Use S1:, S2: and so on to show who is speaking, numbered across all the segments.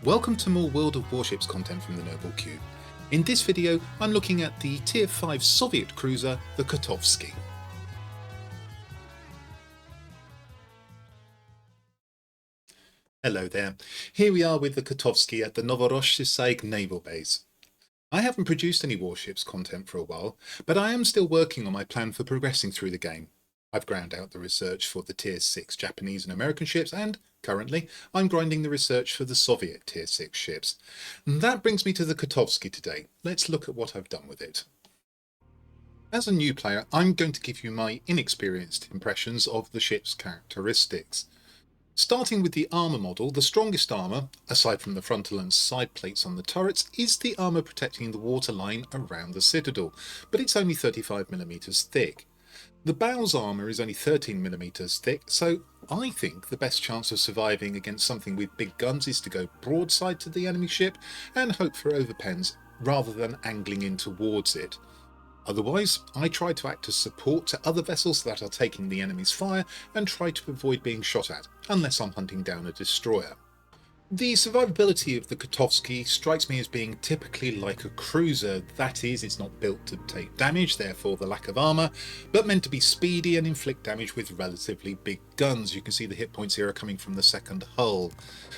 S1: Welcome to more World of Warships content from the Noble Cube. In this video, I'm looking at the Tier 5 Soviet cruiser, the Kotovsky. Hello there, here we are with the Kotovsky at the Novorossiysk naval base. I haven't produced any warships content for a while, but I am still working on my plan for progressing through the game. I've ground out the research for the Tier 6 Japanese and American ships, and currently I'm grinding the research for the Soviet Tier 6 ships. And that brings me to the Kotovsky today. Let's look at what I've done with it. As a new player, I'm going to give you my inexperienced impressions of the ship's characteristics. Starting with the armour model, the strongest armour, aside from the frontal and side plates on the turrets, is the armour protecting the waterline around the citadel, but it's only 35mm thick. The bow's armour is only 13mm thick, so I think the best chance of surviving against something with big guns is to go broadside to the enemy ship and hope for overpens rather than angling in towards it. Otherwise, I try to act as support to other vessels that are taking the enemy's fire and try to avoid being shot at, unless I'm hunting down a destroyer. The survivability of the Kotovsky strikes me as being typically like a cruiser, that is, it's not built to take damage, therefore the lack of armour, but meant to be speedy and inflict damage with relatively big guns. You can see the hit points here are coming from the second hull.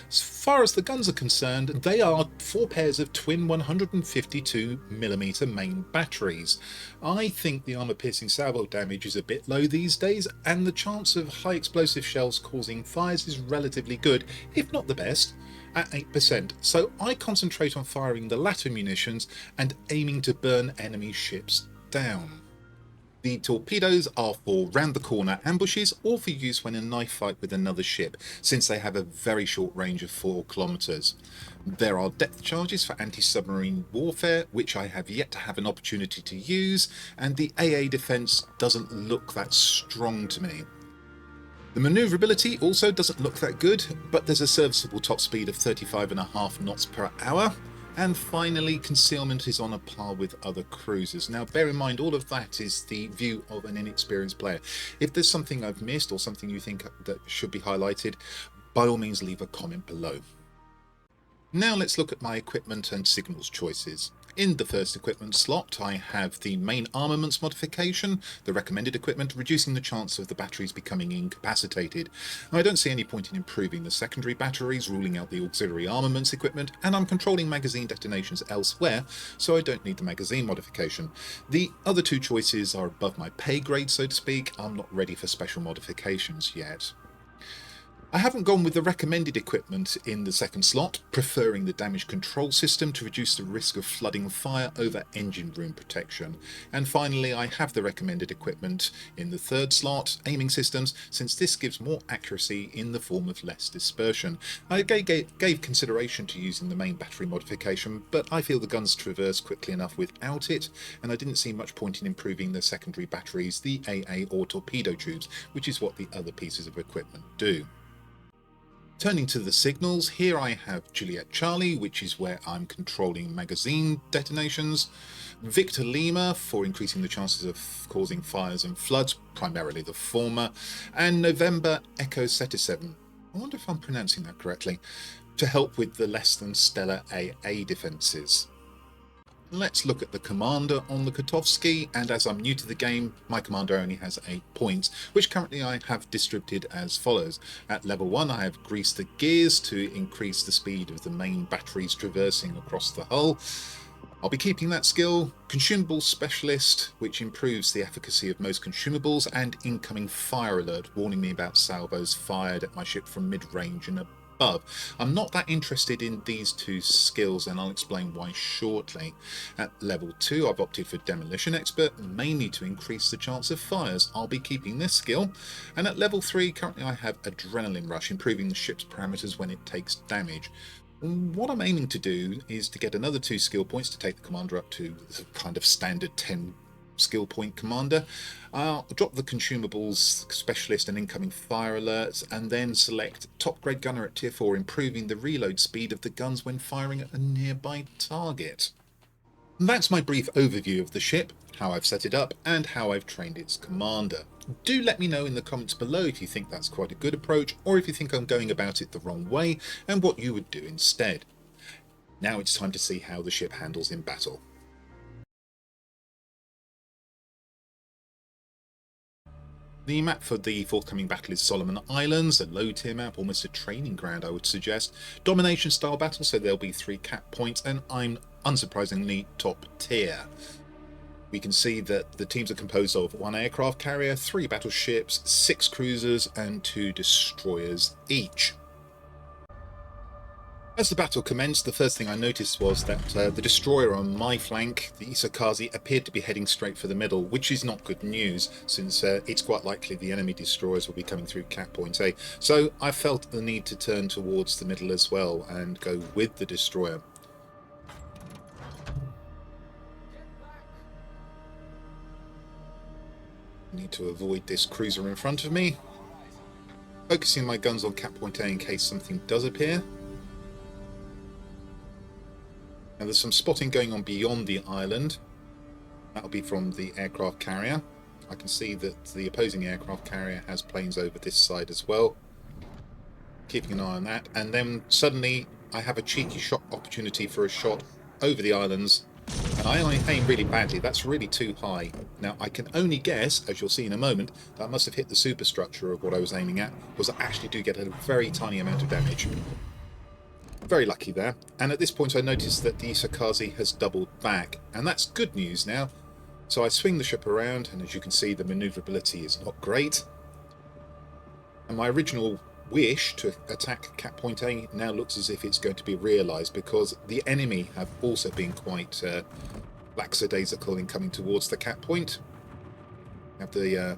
S1: As far as the guns are concerned, they are 4 pairs of twin 152mm main batteries. I think the armour-piercing salvo damage is a bit low these days, and the chance of high explosive shells causing fires is relatively good, if not the best, at 8%, so I concentrate on firing the latter munitions and aiming to burn enemy ships down. The torpedoes are for round-the-corner ambushes or for use when in a knife fight with another ship, since they have a very short range of 4 kilometers. There are depth charges for anti-submarine warfare, which I have yet to have an opportunity to use, and the AA defense doesn't look that strong to me. The manoeuvrability also doesn't look that good, but there's a serviceable top speed of 35.5 knots per hour. And finally, concealment is on a par with other cruisers. Now, bear in mind, all of that is the view of an inexperienced player. If there's something I've missed or something you think that should be highlighted, by all means leave a comment below. Now let's look at my equipment and signals choices. In the first equipment slot, I have the main armaments modification, the recommended equipment, reducing the chance of the batteries becoming incapacitated. I don't see any point in improving the secondary batteries, ruling out the auxiliary armaments equipment, and I'm controlling magazine detonations elsewhere, so I don't need the magazine modification. The other two choices are above my pay grade, so to speak. I'm not ready for special modifications yet. I haven't gone with the recommended equipment in the second slot, preferring the damage control system to reduce the risk of flooding fire over engine room protection. And finally, I have the recommended equipment in the third slot, aiming systems, since this gives more accuracy in the form of less dispersion. I gave consideration to using the main battery modification, but I feel the guns traverse quickly enough without it, and I didn't see much point in improving the secondary batteries, the AA or torpedo tubes, which is what the other pieces of equipment do. Turning to the signals, here I have Juliet Charlie, which is where I'm controlling magazine detonations, Victor Lima for increasing the chances of causing fires and floods, primarily the former, and November Echo Seta 7, I wonder if I'm pronouncing that correctly, to help with the less than stellar AA defences. Let's look at the commander on the Kotovsky, and as I'm new to the game, my commander only has 8 points, which currently I have distributed as follows. At level 1 I have greased the gears to increase the speed of the main batteries traversing across the hull. I'll be keeping that skill. Consumables Specialist, which improves the efficacy of most consumables, and Incoming Fire Alert, warning me about salvos fired at my ship from mid-range and above. I'm not that interested in these two skills, and I'll explain why shortly. At level 2 I've opted for Demolition Expert, mainly to increase the chance of fires. I'll be keeping this skill. And at level 3 currently I have Adrenaline Rush, improving the ship's parameters when it takes damage. What I'm aiming to do is to get another 2 skill points to take the commander up to the kind of standard 10 skill point commander. I'll drop the consumables Specialist and Incoming Fire Alerts, and then select Top Grade Gunner at Tier 4, improving the reload speed of the guns when firing at a nearby target. That's my brief overview of the ship, how I've set it up, and how I've trained its commander. Do let me know in the comments below if you think that's quite a good approach, or if you think I'm going about it the wrong way, and what you would do instead. Now it's time to see how the ship handles in battle. The map for the forthcoming battle is Solomon Islands, a low tier map, almost a training ground I would suggest. Domination style battle, so there'll be 3 cap points, and I'm unsurprisingly top tier. We can see that the teams are composed of 1 aircraft carrier, 3 battleships, 6 cruisers and 2 destroyers each. As the battle commenced, the first thing I noticed was that the destroyer on my flank, the Isakazi, appeared to be heading straight for the middle, which is not good news, since it's quite likely the enemy destroyers will be coming through cap point A. So I felt the need to turn towards the middle as well and go with the destroyer. Need to avoid this cruiser in front of me. Focusing my guns on cap point A in case something does appear. Now there's some spotting going on beyond the island. That'll be from the aircraft carrier. I can see that the opposing aircraft carrier has planes over this side as well. Keeping an eye on that. And then suddenly I have a cheeky shot opportunity for a shot over the islands. And I aim really badly. That's really too high. Now I can only guess, as you'll see in a moment, that I must have hit the superstructure of what I was aiming at, because I actually do get a very tiny amount of damage. Very lucky there. And at this point I noticed that the Isakazi has doubled back, and that's good news now. So I swing the ship around, and as you can see the manoeuvrability is not great. And my original wish to attack cap point A now looks as if it's going to be realised, because the enemy have also been quite lackadaisical in coming towards the cap point. We have the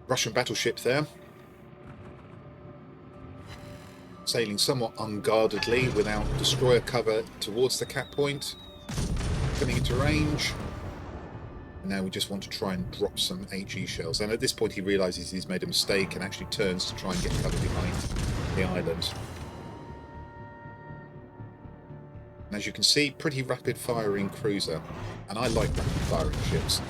S1: Russian battleship there, sailing somewhat unguardedly without destroyer cover towards the cap point, coming into range. And now we just want to try and drop some HE shells, and at this point he realises he's made a mistake and actually turns to try and get cover behind the island. And as you can see, pretty rapid firing cruiser, and I like rapid firing ships.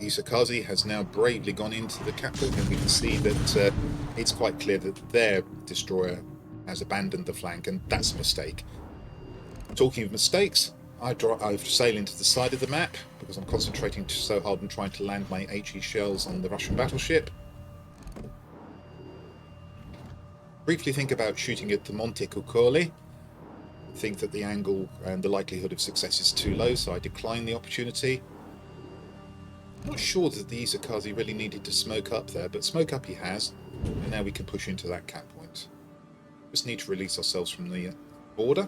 S1: Isakazi has now bravely gone into the cap point, and we can see that it's quite clear that their destroyer has abandoned the flank, and that's a mistake. Talking of mistakes, I sail into the side of the map because I'm concentrating so hard on trying to land my HE shells on the Russian battleship. Briefly think about shooting at the Monte Cuccoli. Think that the angle and the likelihood of success is too low, so I decline the opportunity. I'm not sure that the Isakazi really needed to smoke up there, but smoke up he has, and now we can push into that cap point. Just need to release ourselves from the border.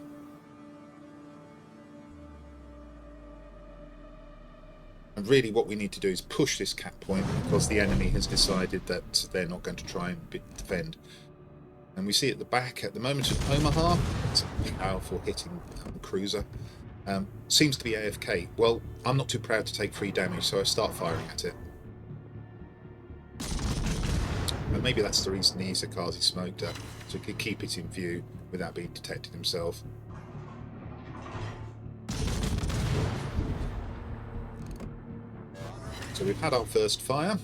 S1: And really what we need to do is push this cap point, because the enemy has decided that they're not going to try and defend. And we see at the back at the moment of Omaha, it's a powerful hitting cruiser. Seems to be AFK. Well, I'm not too proud to take free damage, so I start firing at it. And maybe that's the reason the Isakazi smoked her, so he could keep it in view without being detected himself. So we've had our first fire.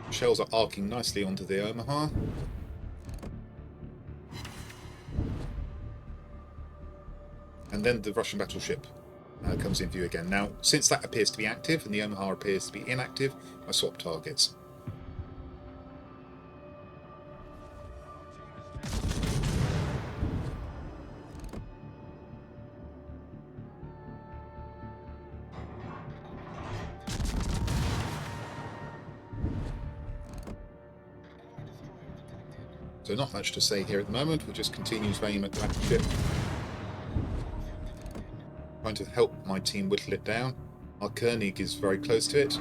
S1: Shells are arcing nicely onto the Omaha. And then the Russian battleship comes in view again. Now, since that appears to be active and the Omaha appears to be inactive, I swap targets. So not much to say here at the moment. We'll just continue to aim at the battleship, trying to help my team whittle it down. Our Koenig is very close to it.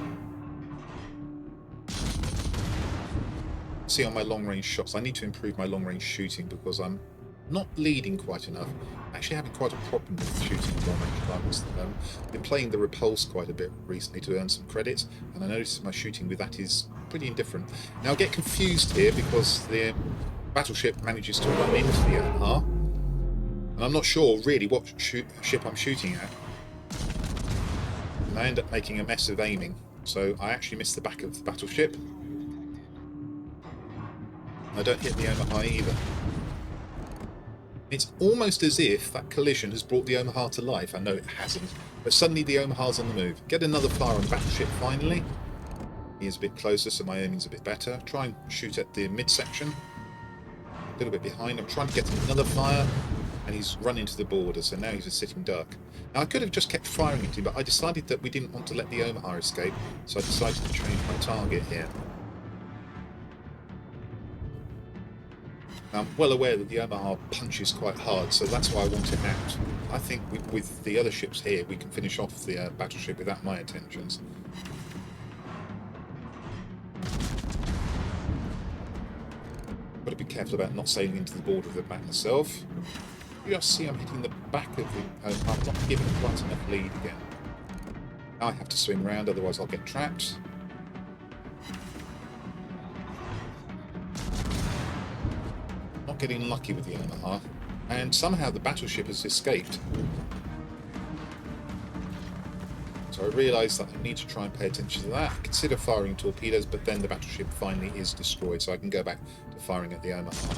S1: See on my long-range shots, I need to improve my long-range shooting because I'm not leading quite enough. I'm actually having quite a problem with shooting long-range targets. I've been playing the Repulse quite a bit recently to earn some credits, and I noticed my shooting with that is pretty indifferent. Now I get confused here because the battleship manages to run into the Omaha, and I'm not sure really what ship I'm shooting at. And I end up making a mess of aiming, so I actually miss the back of the battleship. I don't hit the Omaha either. It's almost as if that collision has brought the Omaha to life. I know it hasn't, but suddenly the Omaha's on the move. Get another fire on the battleship finally. He is a bit closer, so my aiming's a bit better. Try and shoot at the midsection. A little bit behind. I'm trying to get another fire, and he's run into the border, so now he's just sitting duck. Now, I could have just kept firing at him, but I decided that we didn't want to let the Omaha escape, so I decided to change my target here. I'm well aware that the Omaha punches quite hard, so that's why I want it out. I think with the other ships here, we can finish off the battleship without my attentions. Got to be careful about not sailing into the border of the back myself. You just see I'm hitting the back of the Omaha. I'm not giving quite enough lead again. Now I have to swing round, otherwise I'll get trapped. Not getting lucky with the Omaha, and somehow the battleship has escaped. So I realise that I need to try and pay attention to that. Consider firing torpedoes, but then the battleship finally is destroyed, so I can go back to firing at the Omaha.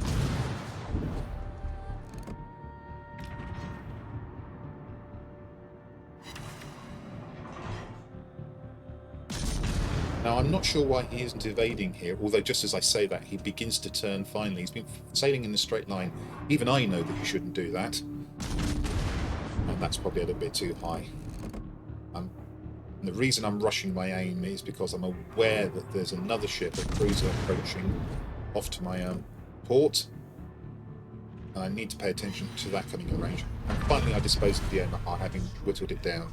S1: Now, I'm not sure why he isn't evading here, although just as I say that, he begins to turn finally. He's been sailing in a straight line. Even I know that you shouldn't do that. And that's probably a little bit too high. And the reason I'm rushing my aim is because I'm aware that there's another ship, a cruiser, approaching off to my port. And I need to pay attention to that coming in range. And finally I dispose of the Omaha, having whittled it down.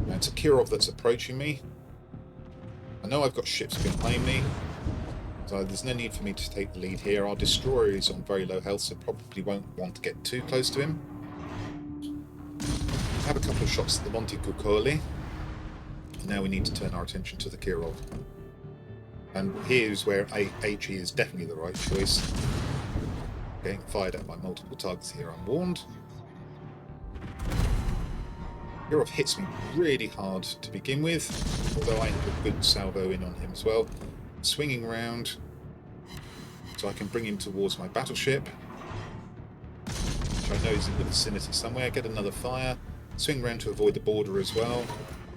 S1: Now it's a Kirov that's approaching me. I know I've got ships behind me, so there's no need for me to take the lead here. Our destroyer is on very low health, so probably won't want to get too close to him. Have a couple of shots at the Montecuccoli. Now we need to turn our attention to the Kirov. And here's where HE is definitely the right choice. Getting fired at by multiple targets here, I'm warned. Kirov hits me really hard to begin with, although I have a good salvo in on him as well. Swinging around so I can bring him towards my battleship, which I know is in the vicinity somewhere. Get another fire, swing around to avoid the border as well.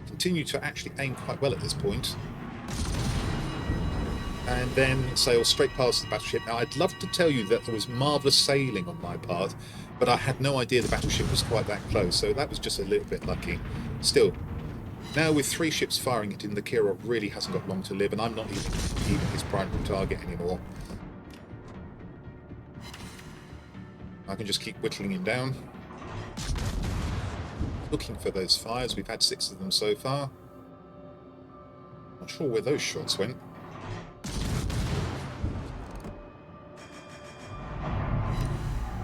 S1: Continue to actually aim quite well at this point. And then sail straight past the battleship. Now, I'd love to tell you that there was marvellous sailing on my part, but I had no idea the battleship was quite that close, so that was just a little bit lucky. Still, now with 3 ships firing at him, the Kirov really hasn't got long to live, and I'm not even his primary target anymore. I can just keep whittling him down. Looking for those fires. We've had 6 of them so far. Not sure where those shots went.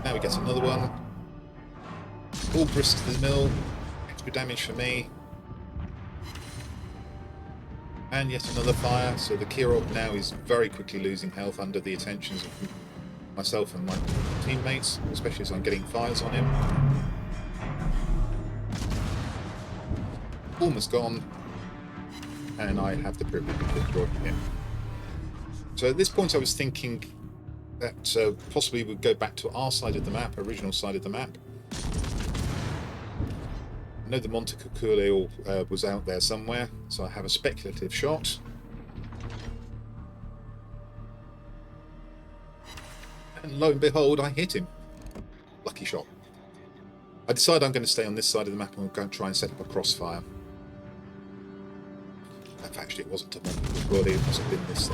S1: Now we get another one. All brisk to the mill. Extra damage for me. And yet another fire. So the Kirov now is very quickly losing health under the attentions of myself and my teammates, especially as I'm getting fires on him. Almost gone. And I have the privilege of withdrawing him. So at this point I was thinking that possibly we'd go back to our side of the map, original side of the map. I know the Montecuccoli was out there somewhere, so I have a speculative shot. And lo and behold, I hit him. Lucky shot. I decide I'm going to stay on this side of the map and we'll go and try and set up a crossfire. Actually, it wasn't a Montecuccoli, it must have been this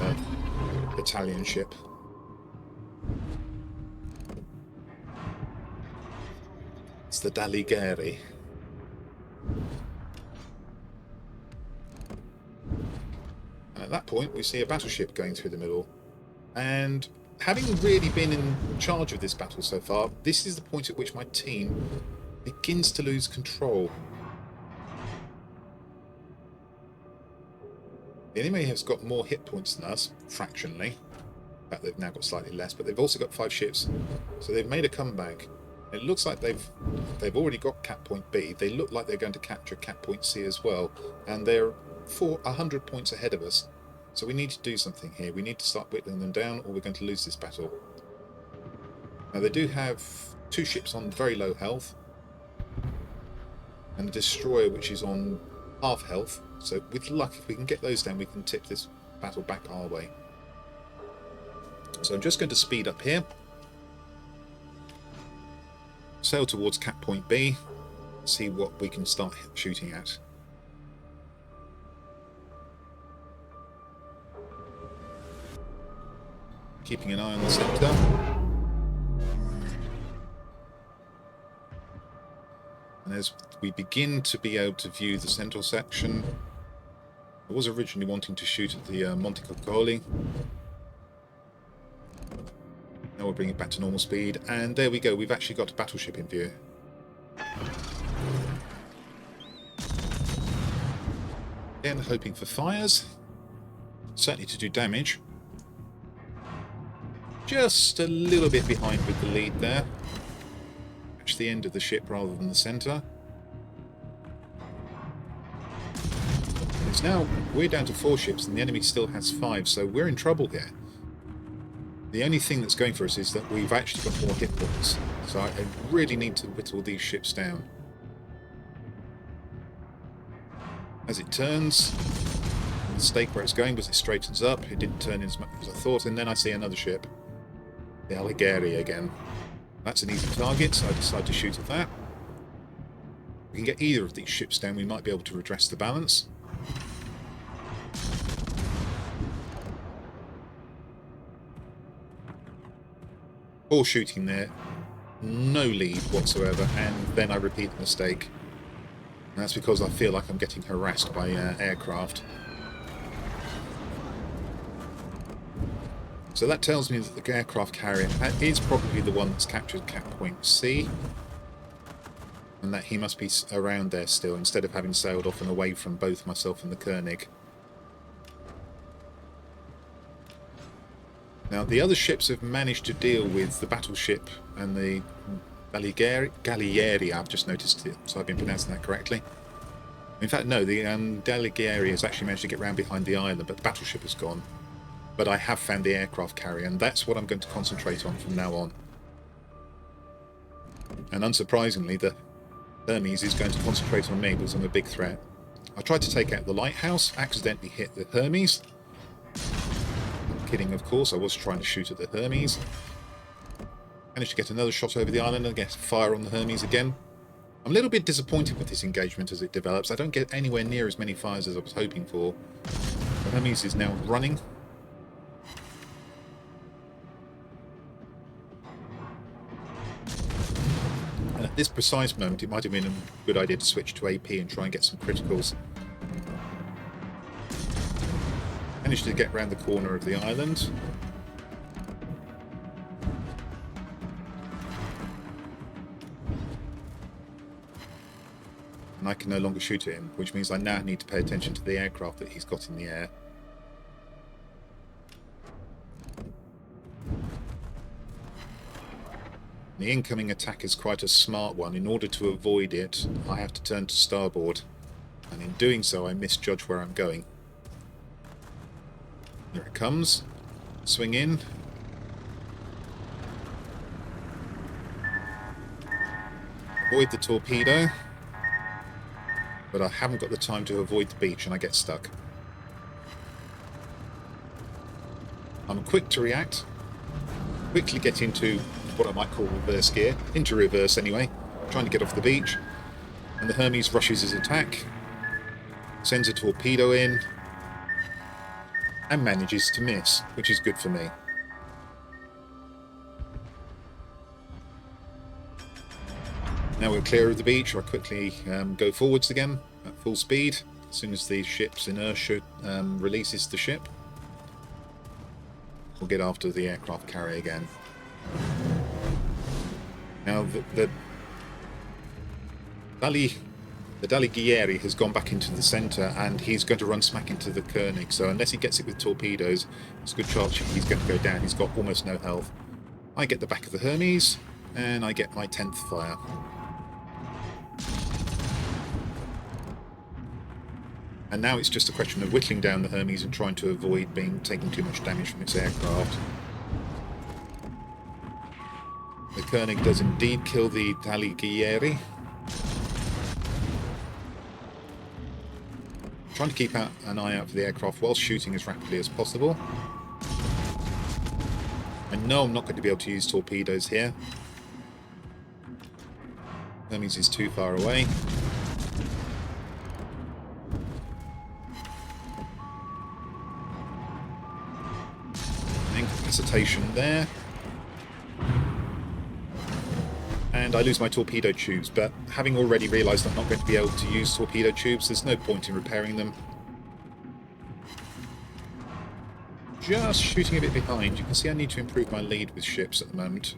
S1: Italian ship. It's the Dalighieri. And at that point, we see a battleship going through the middle. And having really been in charge of this battle so far, this is the point at which my team begins to lose control. The enemy has got more hit points than us, fractionally. In fact, they've now got slightly less, but they've also got 5 ships. So they've made a comeback. It looks like they've already got Cap Point B. They look like they're going to capture Cap Point C as well. And they're 100 points ahead of us. So we need to do something here. We need to start whittling them down, or we're going to lose this battle. Now they do have 2 ships on very low health, and a destroyer which is on half health. So with luck, if we can get those down, we can tip this battle back our way. So I'm just going to speed up here, sail towards Cap Point B, see what we can start shooting at. Keeping an eye on the centre. And as we begin to be able to view the central section, I was originally wanting to shoot at the Monte Coccoli. Now we'll bring it back to normal speed, and there we go, we've actually got a battleship in view. Again, hoping for fires, certainly to do damage. Just a little bit behind with the lead there. Catch the end of the ship rather than the centre. It's now, we're down to 4 ships and the enemy still has 5, so we're in trouble here. The only thing that's going for us is that we've actually got more hit points, so I really need to whittle these ships down. As it turns, the mistake where it's going was it straightens up, it didn't turn in as much as I thought, and then I see another ship. The Allighieri again. That's an easy target, so I decide to shoot at that. If we can get either of these ships down, we might be able to redress the balance. Poor shooting there, no lead whatsoever, and then I repeat the mistake. And that's because I feel like I'm getting harassed by aircraft. So that tells me that the aircraft carrier is probably the one that's captured Cap Point C, and that he must be around there still, instead of having sailed off and away from both myself and the Koenig. Now the other ships have managed to deal with the battleship and the Gallieri, I've just noticed it, so I've been pronouncing that correctly. In fact, no, the Gallieri has actually managed to get round behind the island, but the battleship has gone. But I have found the aircraft carrier, and that's what I'm going to concentrate on from now on. And unsurprisingly, the Hermes is going to concentrate on me because I'm a big threat. I tried to take out the lighthouse, accidentally hit the Hermes. I'm kidding, of course, I was trying to shoot at the Hermes. Managed to get another shot over the island and get fire on the Hermes again. I'm a little bit disappointed with this engagement as it develops. I don't get anywhere near as many fires as I was hoping for. The Hermes is now running. And at this precise moment, it might have been a good idea to switch to AP and try and get some criticals. Managed to get round the corner of the island. And I can no longer shoot at him, which means I now need to pay attention to the aircraft that he's got in the air. The incoming attack is quite a smart one. In order to avoid it, I have to turn to starboard, and in doing so I misjudge where I'm going. Here it comes. Swing in. Avoid the torpedo. But I haven't got the time to avoid the beach and I get stuck. I'm quick to react, quickly get into what I might call reverse gear, into reverse anyway, trying to get off the beach, and the Hermes rushes his attack, sends a torpedo in, and manages to miss, which is good for me. Now we're clear of the beach, I quickly go forwards again at full speed. As soon as the ship's inertia releases the ship, we'll get after the aircraft carrier again. Now the Allighieri has gone back into the centre and he's going to run smack into the Koenig, so unless he gets it with torpedoes, there's a good chance he's going to go down. He's got almost no health. I get the back of the Hermes and I get my 10th fire. And now it's just a question of whittling down the Hermes and trying to avoid taking too much damage from its aircraft. The Koenig does indeed kill the Alighieri. Trying to keep an eye out for the aircraft while shooting as rapidly as possible. I know I'm not going to be able to use torpedoes here. Hermes is too far away. Incapacitation there. And I lose my torpedo tubes, but having already realised I'm not going to be able to use torpedo tubes, there's no point in repairing them. Just shooting a bit behind. You can see I need to improve my lead with ships at the moment.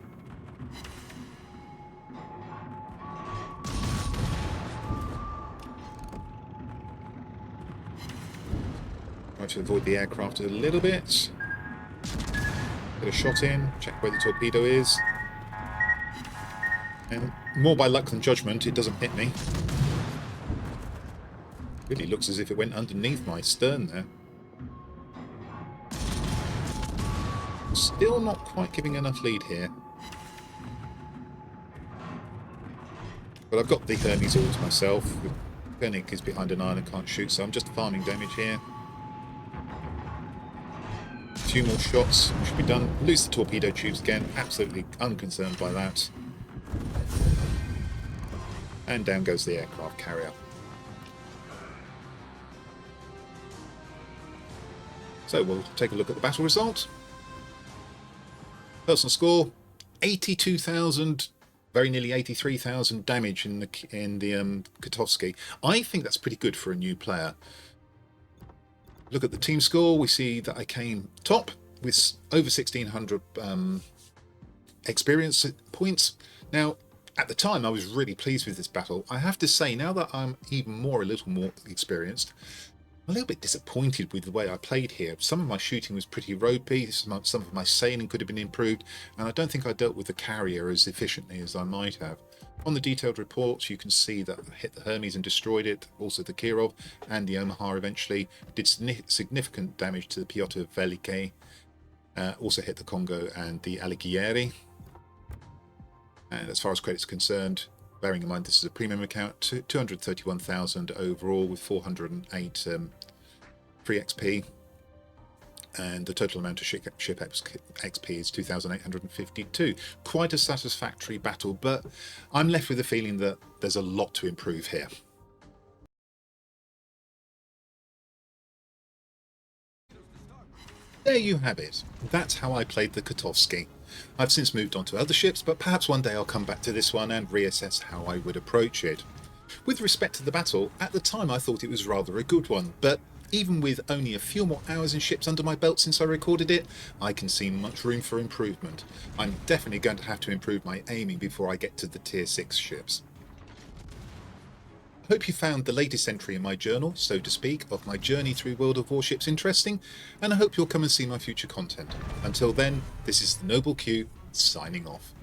S1: Try to avoid the aircraft a little bit. Get a shot in, check where the torpedo is. And more by luck than judgment, it doesn't hit me. Really looks as if it went underneath my stern there. Still not quite giving enough lead here. But I've got the Hermes all to myself. Koenig is behind an iron and can't shoot, so I'm just farming damage here. 2 more shots, should be done. Lose the torpedo tubes again, absolutely unconcerned by that. And down goes the aircraft carrier. So we'll take a look at the battle result. Personal score, 82,000, very nearly 83,000 damage in the Kotovsky. I think that's pretty good for a new player. Look at the team score, we see that I came top with over 1,600 experience points. Now, at the time, I was really pleased with this battle. I have to say, now that I'm a little more experienced, I'm a little bit disappointed with the way I played here. Some of my shooting was pretty ropey, some of my sailing could have been improved, and I don't think I dealt with the carrier as efficiently as I might have. On the detailed reports, you can see that I hit the Hermes and destroyed it, also the Kirov and the Omaha eventually, did significant damage to the Piotr Veliki, also hit the Congo and the Alighieri. And as far as credits are concerned, bearing in mind this is a premium account, 231,000 overall with 408 free XP. And the total amount of ship XP is 2,852. Quite a satisfactory battle, but I'm left with the feeling that there's a lot to improve here. There you have it. That's how I played the Kotovsky. I've since moved on to other ships, but perhaps one day I'll come back to this one and reassess how I would approach it. With respect to the battle, at the time I thought it was rather a good one, but even with only a few more hours and ships under my belt since I recorded it, I can see much room for improvement. I'm definitely going to have to improve my aiming before I get to the tier 6 ships. I hope you found the latest entry in my journal, so to speak, of my journey through World of Warships interesting, and I hope you'll come and see my future content. Until then, this is the Noble Q, signing off.